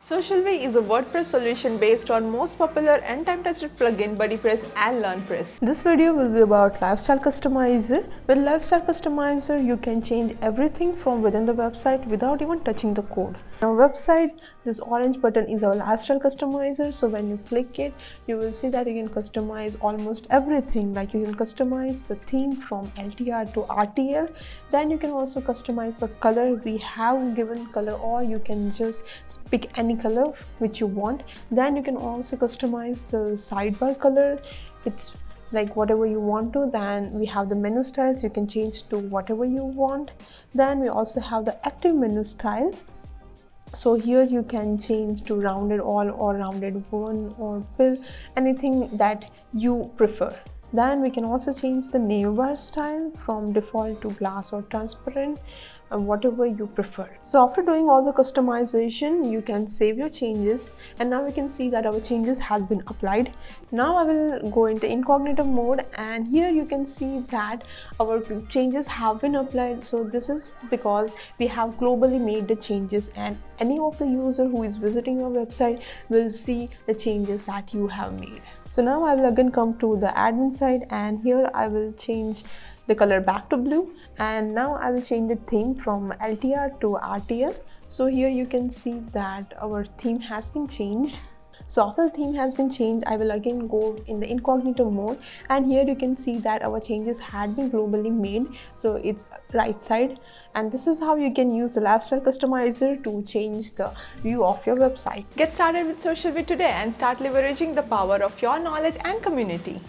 SocialV is a WordPress solution based on most popular and time-tested plugin BuddyPress and LearnPress. This video will be about Lifestyle Customizer. With Lifestyle Customizer, you can change everything from within the website without even touching the code. On our website, this orange button is our Lifestyle Customizer. So when you click it, you will see that you can customize almost everything. Like you can customize the theme from LTR to RTL. Then you can also customize the color. We have given color, or you can just pick any color which you want. Then you can also customize the sidebar color. It's like whatever you want to. Then we have the menu styles, you can change to whatever you want. Then we also have the active menu styles. So here you can change to rounded all or rounded one or fill, anything that you prefer. Then we can also change the navbar style from default to glass or transparent, whatever you prefer. So after doing all the customization, you can save your changes, and now we can see that our changes has been applied. Now I will go into incognito mode, and here you can see that our changes have been applied. So this is because we have globally made the changes, and any of the user who is visiting your website will see the changes that you have made. So now I will again come to the admin side, and here I will change the color back to blue, and now I will change the theme from LTR to RTL. So here you can see that our theme has been changed. So after the theme has been changed, I will again go in the incognito mode, and here you can see that our changes had been globally made. So it's right side, and this is how you can use the Lifestyle Customizer to change the view of your website. Get started with SocialV today and start leveraging the power of your knowledge and community.